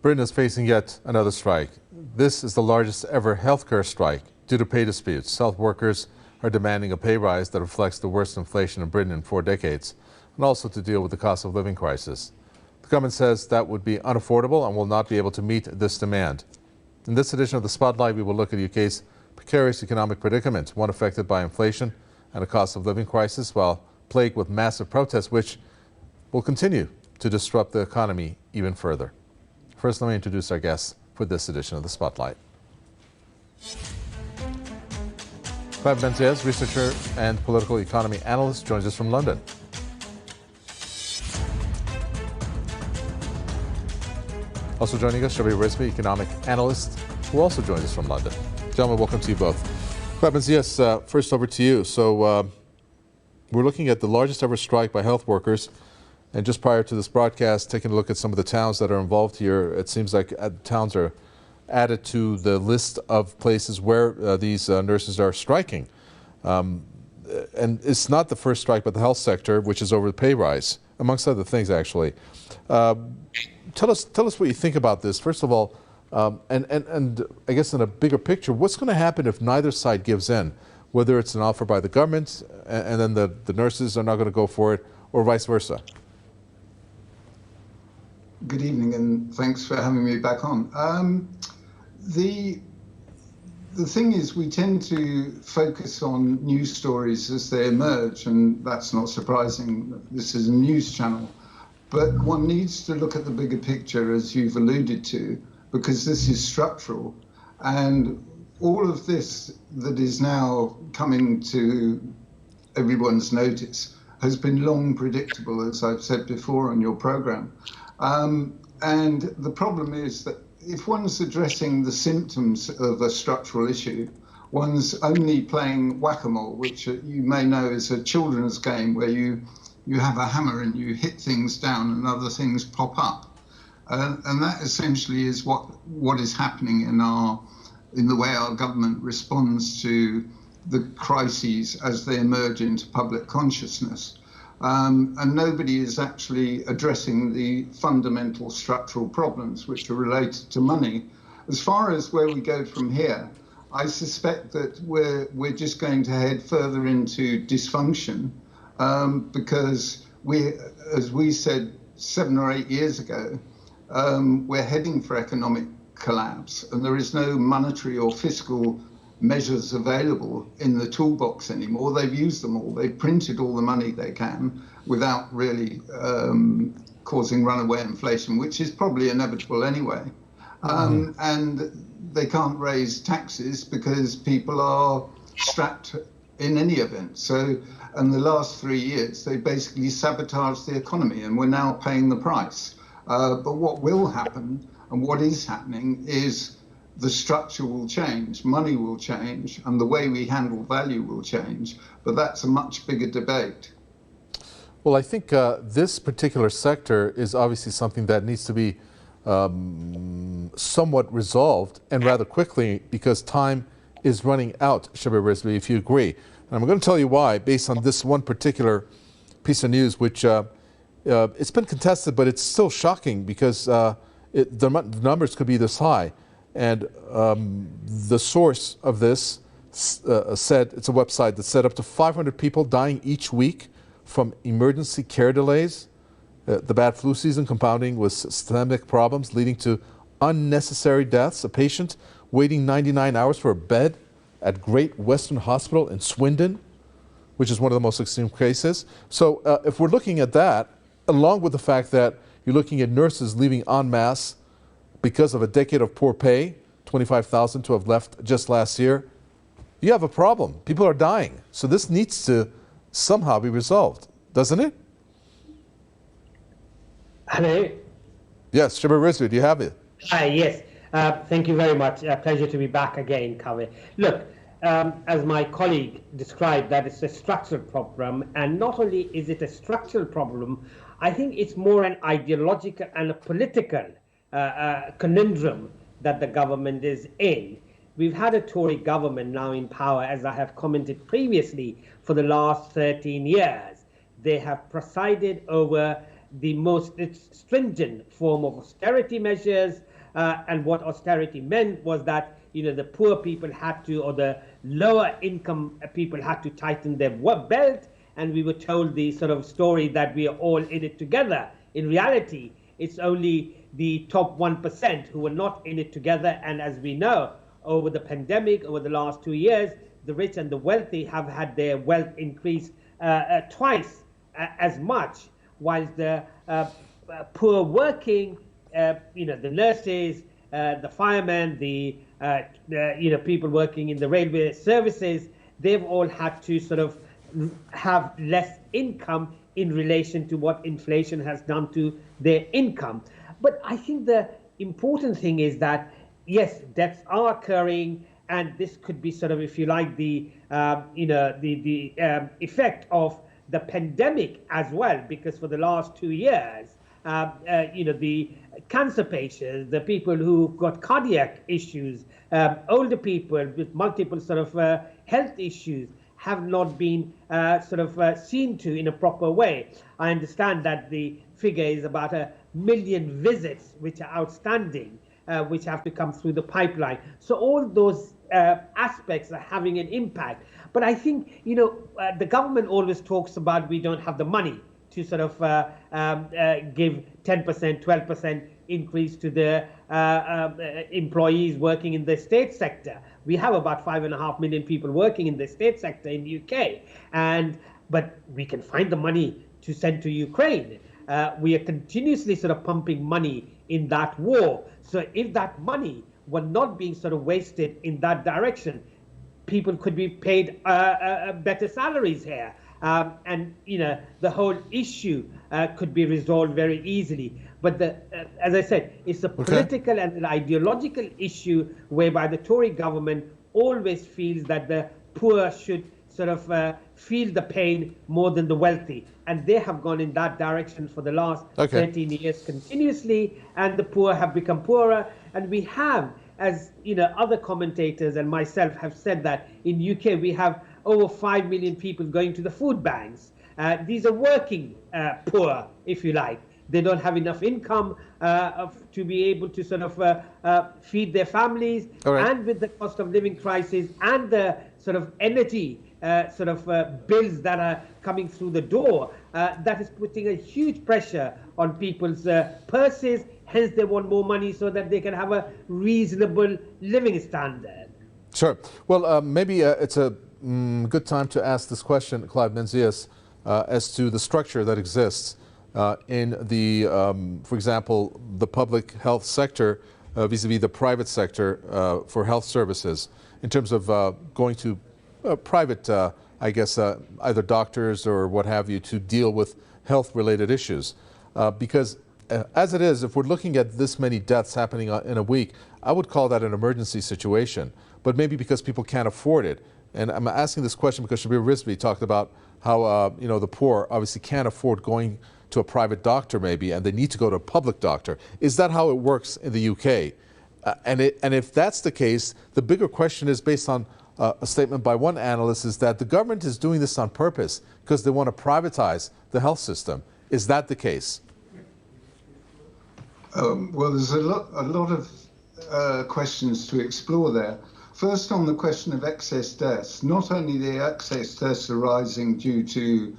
Britain is facing yet another strike. This is the largest ever healthcare strike due to pay disputes. Health workers are demanding a pay rise that reflects the worst inflation in Britain in 4 decades, and also to deal with the cost of living crisis. The government says that would be unaffordable and will not be able to meet this demand. In this edition of The Spotlight, we will look at the UK's precarious economic predicament, one affected by inflation and a cost of living crisis, while plagued with massive protests, which will continue to disrupt the economy even further. First, let me introduce our guests for this edition of The Spotlight. Clive Benzies, researcher and political economy analyst, joins us from London. Also joining us, Shabir Rizvi, economic analyst, who also joins us from London. Gentlemen, welcome to you both. Clive Benzies, first over to you. So we're looking at the largest ever strike by health workers. And just prior to this broadcast, taking a look at some of the towns that are involved here, it seems like towns are added to the list of places where these nurses are striking. And it's not the first strike by the health sector, which is over the pay rise, amongst other things, actually. Tell us what you think about this. First of all, and I guess in a bigger picture, what's going to happen if neither side gives in, whether it's an offer by the government and then the nurses are not going to go for it, or vice versa? Good evening, and thanks for having me back on. The thing is, we tend to focus on news stories as they emerge, and that's not surprising. This is a news channel. But one needs to look at the bigger picture, as you've alluded to, because this is structural. And all of this that is now coming to everyone's notice has been long predictable, as I've said before on your program. And the problem is that if one's addressing the symptoms of a structural issue, one's only playing whack-a-mole, which you may know is a children's game where you have a hammer and you hit things down and other things pop up. And that essentially is what is happening in the way our government responds to the crises as they emerge into public consciousness. And nobody is actually addressing the fundamental structural problems which are related to money. As far as where we go from here, I suspect that we're just going to head further into dysfunction because as we said 7 or 8 years ago, we're heading for economic collapse, and there is no monetary or fiscal measures available in the toolbox anymore. They've used them all. They've printed all the money they can without really causing runaway inflation, which is probably inevitable anyway. And they can't raise taxes because people are strapped in any event. So, in the last 3 years, they basically sabotaged the economy, and we're now paying the price. But what will happen, and what is happening, is the structure will change, money will change, and the way we handle value will change. But that's a much bigger debate. Well, I think this particular sector is obviously something that needs to be somewhat resolved, and rather quickly, because time is running out, Shabir Rizvi, if you agree. And I'm going to tell you why, based on this one particular piece of news, which it's been contested, but it's still shocking because the numbers could be this high. And the source of this said, it's a website that said up to 500 people dying each week from emergency care delays, the bad flu season compounding with systemic problems leading to unnecessary deaths, a patient waiting 99 hours for a bed at Great Western Hospital in Swindon, which is one of the most extreme cases. So if we're looking at that, along with the fact that you're looking at nurses leaving en masse because of a decade of poor pay, 25,000 to have left just last year, you have a problem. People are dying. So this needs to somehow be resolved, doesn't it? Hello. Yes, Shabir Rizvi, do you have it? Hi, yes. Thank you very much. Pleasure to be back again, Kaveh. Look, as my colleague described, that it's a structural problem, and not only is it a structural problem, I think it's more an ideological and a political conundrum that the government is in. We've had a Tory government now in power, as I have commented previously, for the last 13 years. They have presided over the most stringent form of austerity measures, And what austerity meant was that, the poor people had to, or the lower income people had to tighten their belt, and we were told the sort of story that we are all in it together. In reality, it's only the top 1% who were not in it together, and as we know, over the pandemic, over the last 2 years, the rich and the wealthy have had their wealth increase twice as much, whilst the poor working, the nurses, the firemen, the people working in the railway services, they've all had to sort of have less income in relation to what inflation has done to their income. But I think the important thing is that, yes, deaths are occurring, and this could be sort of, if you like, the effect of the pandemic as well, because for the last 2 years, the cancer patients, the people who've got cardiac issues, older people with multiple sort of health issues have not been seen to in a proper way. I understand that the figure is about 1 million visits which are outstanding, which have to come through the pipeline. So all those aspects are having an impact. But I think, the government always talks about we don't have the money to sort of give 10%, 12% increase to the employees working in the state sector. We have about 5.5 million people working in the state sector in the UK, but we can find the money to send to Ukraine. We are continuously sort of pumping money in that war. So if that money were not being sort of wasted in that direction, people could be paid better salaries here. And the whole issue could be resolved very easily. But as I said, it's a political and an ideological issue whereby the Tory government always feels that the poor should sort of feel the pain more than the wealthy. And they have gone in that direction for the last 13 years continuously, and the poor have become poorer. And we have, as other commentators and myself have said, that in UK we have over 5 million people going to the food banks. These are working poor, if you like. They don't have enough income to be able to sort of feed their families. And with the cost of living crisis and the sort of energy bills that are coming through the door, that is putting a huge pressure on people's purses. Hence, they want more money so that they can have a reasonable living standard. Sure. Well, maybe it's a good time to ask this question, Clive Menzies, as to the structure that exists in the, for example, the public health sector vis-a-vis the private sector for health services, in terms of going to private, either doctors or what have you, to deal with health-related issues. Because as it is, if we're looking at this many deaths happening in a week, I would call that an emergency situation. But maybe because people can't afford it. And I'm asking this question because Shabir Rizvi talked about how the poor obviously can't afford going to a private doctor maybe, and they need to go to a public doctor. Is that how it works in the UK? And if that's the case, the bigger question is, based on a statement by one analyst, is that the government is doing this on purpose because they want to privatize the health system. Is that the case? Well, there's a lot of questions to explore there. First, on the question of excess deaths, not only the excess deaths arising due to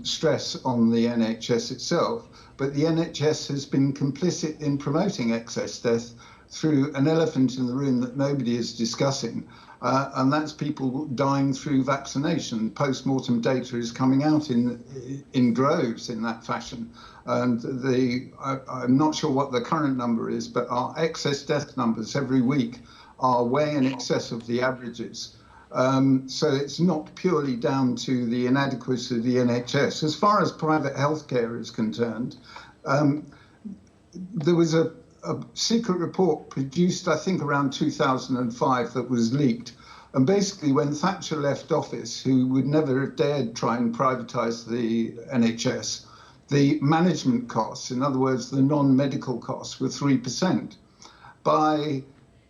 stress on the NHS itself, but the NHS has been complicit in promoting excess death through an elephant in the room that nobody is discussing, and that's people dying through vaccination. Post-mortem data is coming out in droves in that fashion. And I'm not sure what the current number is, but our excess death numbers every week are way in excess of the averages. So it's not purely down to the inadequacy of the NHS. As far as private healthcare is concerned, there was a secret report produced, I think, around 2005 that was leaked. And basically, when Thatcher left office, who would never have dared try and privatise the NHS, the management costs, in other words, the non-medical costs, were 3%. By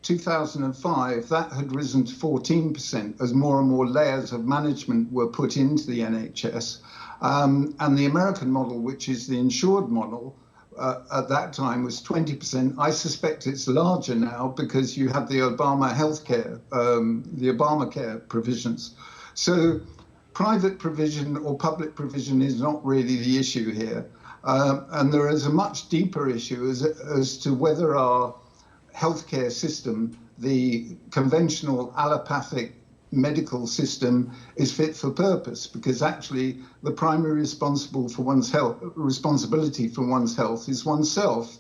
2005, that had risen to 14% as more and more layers of management were put into the NHS. And the American model, which is the insured model, at that time was 20%. I suspect it's larger now because you have the Obamacare provisions. So private provision or public provision is not really the issue here. And there is a much deeper issue as to whether our healthcare system, the conventional allopathic medical system, is fit for purpose, because actually the primary responsibility for one's health is oneself.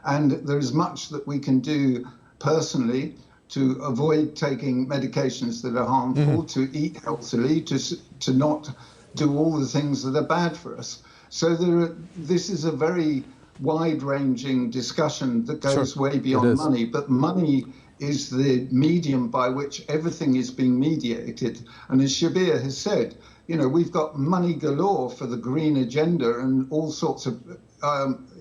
And there is much that we can do personally to avoid taking medications that are harmful, to eat healthily, to not do all the things that are bad for us. So this is a very wide-ranging discussion that goes way beyond money, but money is the medium by which everything is being mediated. And as Shabir has said, we've got money galore for the green agenda and all sorts of,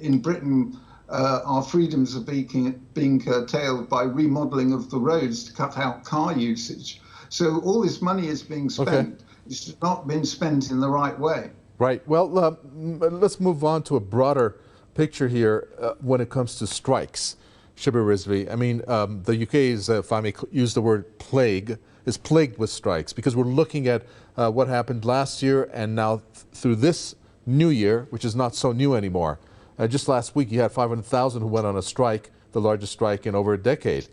in Britain, our freedoms are being curtailed by remodeling of the roads to cut out car usage. So all this money is being spent. Okay. It's not been spent in the right way. Right. Well, let's move on to a broader picture here when it comes to strikes. Shabir Rizvi, I mean, the UK is, if I may use the word plague, is plagued with strikes, because we're looking at what happened last year and now through this new year, which is not so new anymore. Just last week, you had 500,000 who went on a strike, the largest strike in over a decade.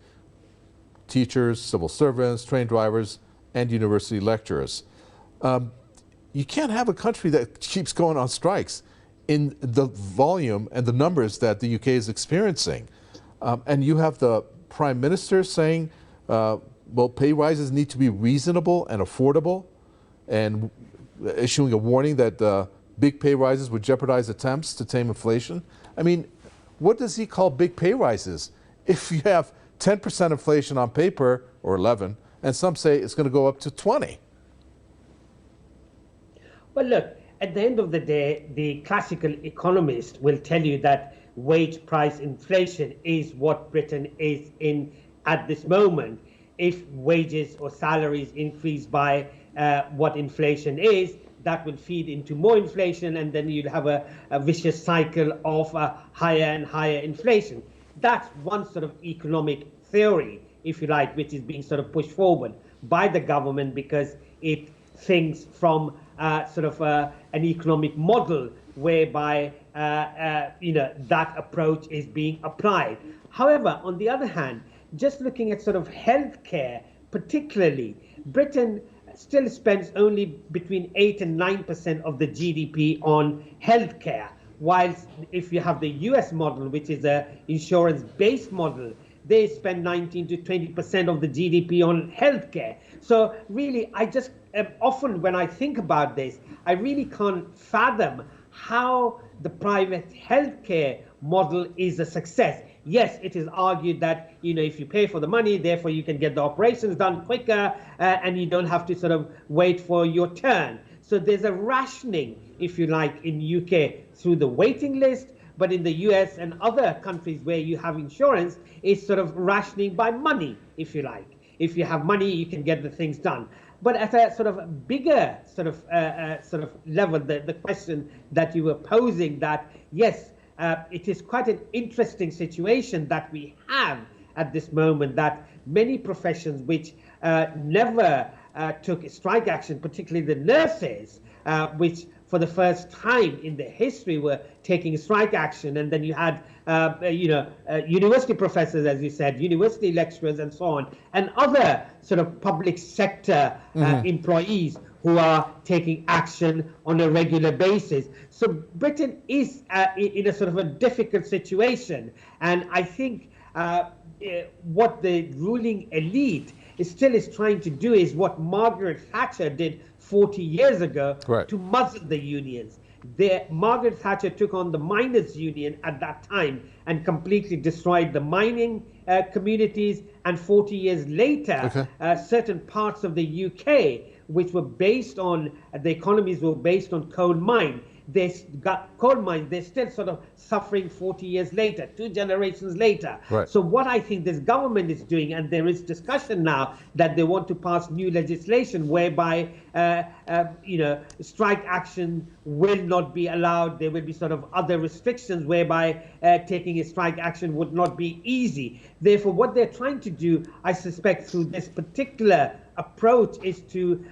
Teachers, civil servants, train drivers, and university lecturers. You can't have a country that keeps going on strikes in the volume and the numbers that the UK is experiencing. And you have the Prime Minister saying, well, pay rises need to be reasonable and affordable, and issuing a warning that big pay rises would jeopardize attempts to tame inflation. I mean, what does he call big pay rises? If you have 10% inflation on paper, or 11, and some say it's going to go up to 20. Well, look, at the end of the day, the classical economist will tell you that wage price inflation is what Britain is in at this moment. If wages or salaries increase by what inflation is, that will feed into more inflation, and then you'll have a vicious cycle of higher and higher inflation. That's one sort of economic theory, if you like, which is being sort of pushed forward by the government because it thinks from sort of an economic model whereby that approach is being applied. However, on the other hand, just looking at sort of healthcare, particularly, Britain still spends only between 8 and 9% of the GDP on healthcare, whilst if you have the US model, which is a insurance-based model, they spend 19 to 20% of the GDP on healthcare. So really, I just often when I think about this, I really can't fathom how the private healthcare model is a success. Yes, it is argued that, if you pay for the money, therefore you can get the operations done quicker and you don't have to sort of wait for your turn. So there's a rationing, if you like, in UK through the waiting list, but in the US and other countries where you have insurance, it's sort of rationing by money, if you like. If you have money, you can get the things done. But at a sort of bigger sort of level, the question that you were posing, that yes, it is quite an interesting situation that we have at this moment, that many professions which never took strike action, particularly the nurses, which for the first time in their history were taking strike action. And then you had, university professors, as you said, university lecturers and so on, and other sort of public sector employees who are taking action on a regular basis. So Britain is in a sort of a difficult situation. And I think what the ruling elite is trying to do is what Margaret Thatcher did 40 years ago, right, to muzzle the unions. Margaret Thatcher took on the miners' union at that time and completely destroyed the mining communities. And 40 years later, certain parts of the UK, which were based on, the economies were based on coal mine, got coal mines, they're still sort of suffering 40 years later, 2 generations later. Right. So what I think this government is doing, and there is discussion now that they want to pass new legislation whereby strike action will not be allowed. There will be sort of other restrictions whereby taking a strike action would not be easy. Therefore, what they're trying to do, I suspect, through this particular approach is to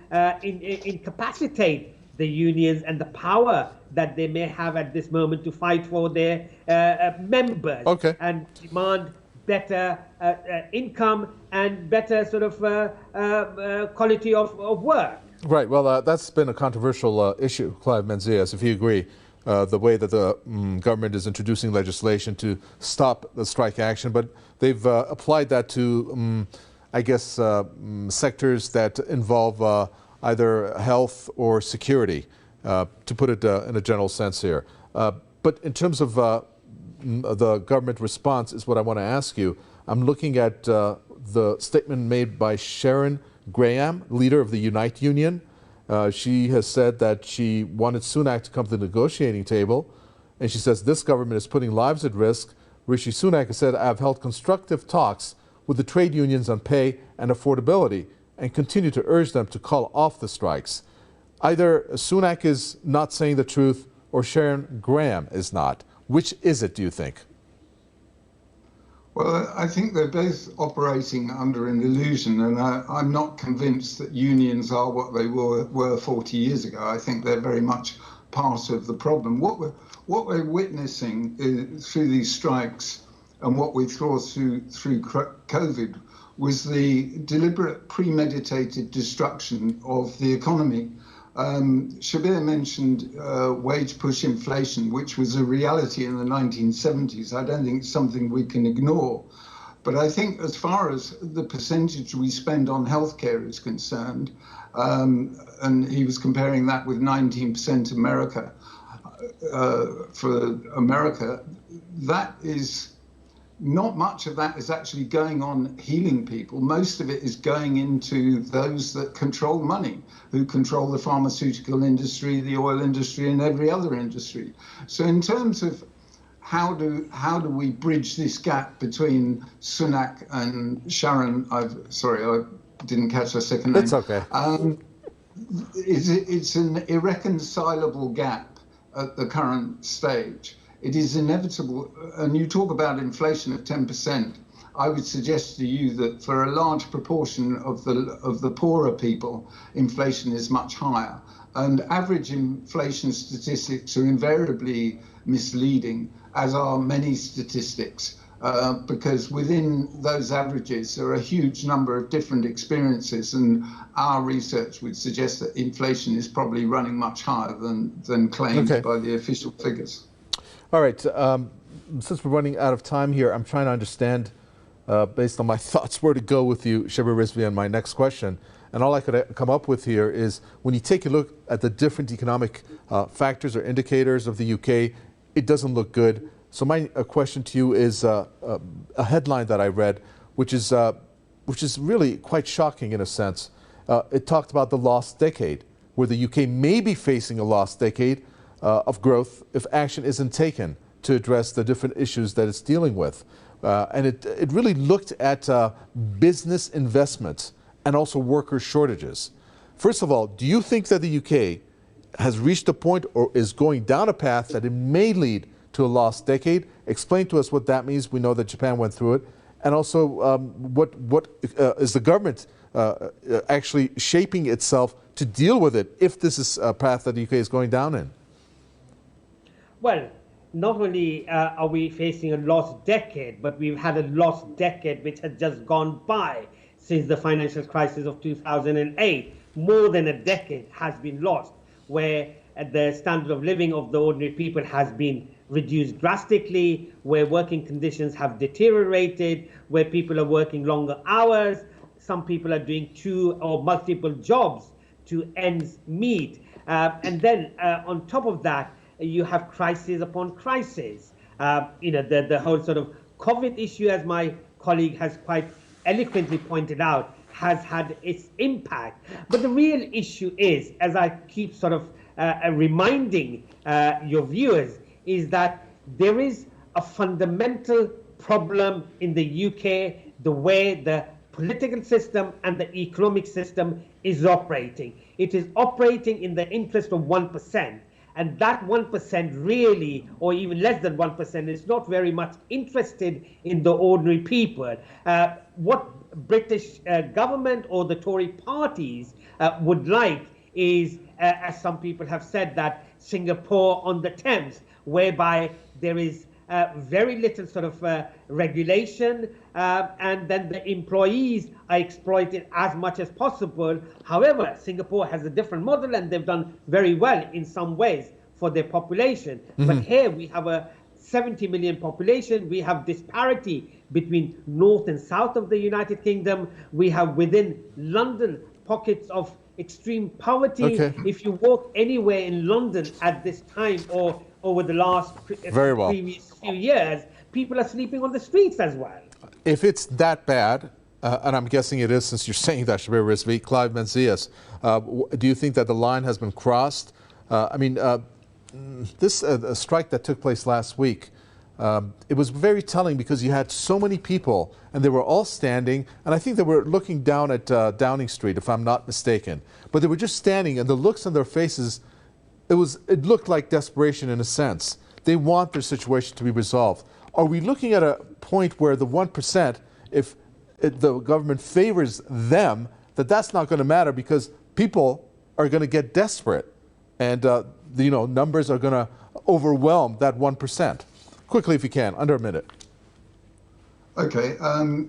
incapacitate the unions and the power that they may have at this moment to fight for their members and demand better income and better sort of quality of work. Right. Well, that's been a controversial issue, Clive Menzies, if you agree, the way that the government is introducing legislation to stop the strike action. But they've applied that to, sectors that involve either health or security, to put it in a general sense here. But in terms of the government response is what I want to ask you. I'm looking at the statement made by Sharon Graham, leader of the Unite Union. She has said that she wanted Sunak to come to the negotiating table, and she says this government is putting lives at risk. Rishi Sunak has said, I've held constructive talks with the trade unions on pay and affordability and continue to urge them to call off the strikes. Either Sunak is not saying the truth or Sharon Graham is not. Which is it, do you think? Well, I think they're both operating under an illusion, and I'm not convinced that unions are what they were 40 years ago. I think they're very much part of the problem. What we're witnessing through these strikes and what we saw through COVID was the deliberate, premeditated destruction of the economy. Shabir mentioned wage push inflation, which was a reality in the 1970s. I don't think it's something we can ignore. But I think as far as the percentage we spend on healthcare is concerned, and he was comparing that with 19% America, for America, that is not much of that is actually going on healing people. Most of it is going into those that control money, who control the pharmaceutical industry, the oil industry, and every other industry. So in terms of how do we bridge this gap between Sunak and Sharon, I didn't catch her second name. It's okay. It's an irreconcilable gap at the current stage. It is inevitable, and you talk about inflation of 10%. I would suggest to you that for a large proportion of the poorer people, inflation is much higher. And average inflation statistics are invariably misleading, as are many statistics, because within those averages there are a huge number of different experiences, and our research would suggest that inflation is probably running much higher than claimed by the official figures. All right, since we're running out of time here, I'm trying to understand, based on my thoughts, where to go with you, Shabir Rizvi, on my next question. And all I could come up with here is, when you take a look at the different economic factors or indicators of the UK, it doesn't look good. So my question to you is a headline that I read, which is really quite shocking in a sense. It talked about the lost decade, where the UK may be facing a lost decade of growth if action isn't taken to address the different issues that it's dealing with. And it really looked at business investments and also worker shortages. First of all, do you think that the UK has reached a point or is going down a path that it may lead to a lost decade? Explain to us what that means. We know that Japan went through it. And also, what is the government actually shaping itself to deal with it if this is a path that the UK is going down in? Well, not only are we facing a lost decade, but we've had a lost decade which has just gone by since the financial crisis of 2008. More than a decade has been lost, where the standard of living of the ordinary people has been reduced drastically, where working conditions have deteriorated, where people are working longer hours. Some people are doing 2 or multiple jobs to ends meet. And then on top of that, you have crisis upon crisis. The whole sort of COVID issue, as my colleague has quite eloquently pointed out, has had its impact. But the real issue is, as I keep sort of reminding your viewers is that there is a fundamental problem in the UK, the way the political system and the economic system is operating. It is operating in the interest of 1%. And that 1% really, or even less than 1%, is not very much interested in the ordinary people. What British government or the Tory parties would like is, as some people have said, that Singapore on the Thames, whereby there is very little sort of regulation, and then the employees are exploited as much as possible. However, Singapore has a different model, and they've done very well in some ways for their population. But here we have a 70 million population. We have disparity between north and south of the United Kingdom. We have within London pockets of extreme poverty. If you walk anywhere in London at this time or over the last previous few years, people are sleeping on the streets as well. If it's that bad, and I'm guessing it is since you're saying that, Shabir Rizvi, Clive Menzies, do you think that the line has been crossed? This strike that took place last week, it was very telling because you had so many people and they were all standing, and I think they were looking down at Downing Street, if I'm not mistaken. But they were just standing, and the looks on their faces, it looked like desperation in a sense. They want their situation to be resolved. Are we looking at a point where the 1%, if the government favors them, that's not going to matter because people are going to get desperate, and numbers are going to overwhelm that 1%? Quickly, if you can, under a minute. Okay,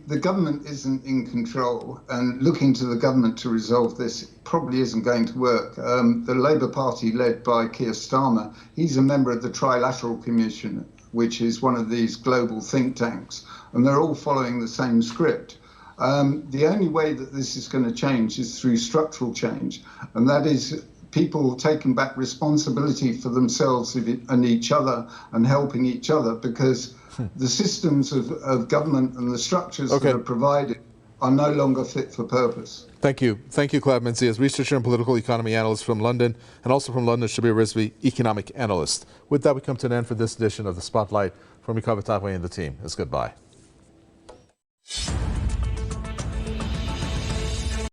the government isn't in control, and looking to the government to resolve this probably isn't going to work. The Labour Party, led by Keir Starmer, he's a member of the Trilateral Commission, which is one of these global think tanks, and they're all following the same script. The only way that this is going to change is through structural change, and that is people taking back responsibility for themselves and each other and helping each other, because the systems of government and the structures that are provided are no longer fit for purpose. Thank you. Thank you, Clive Menzies, researcher and political economy analyst from London, and also from London, Shabir Rizvi, economic analyst. With that, we come to an end for this edition of The Spotlight. From Mikhail Batagwe and the team, it's goodbye.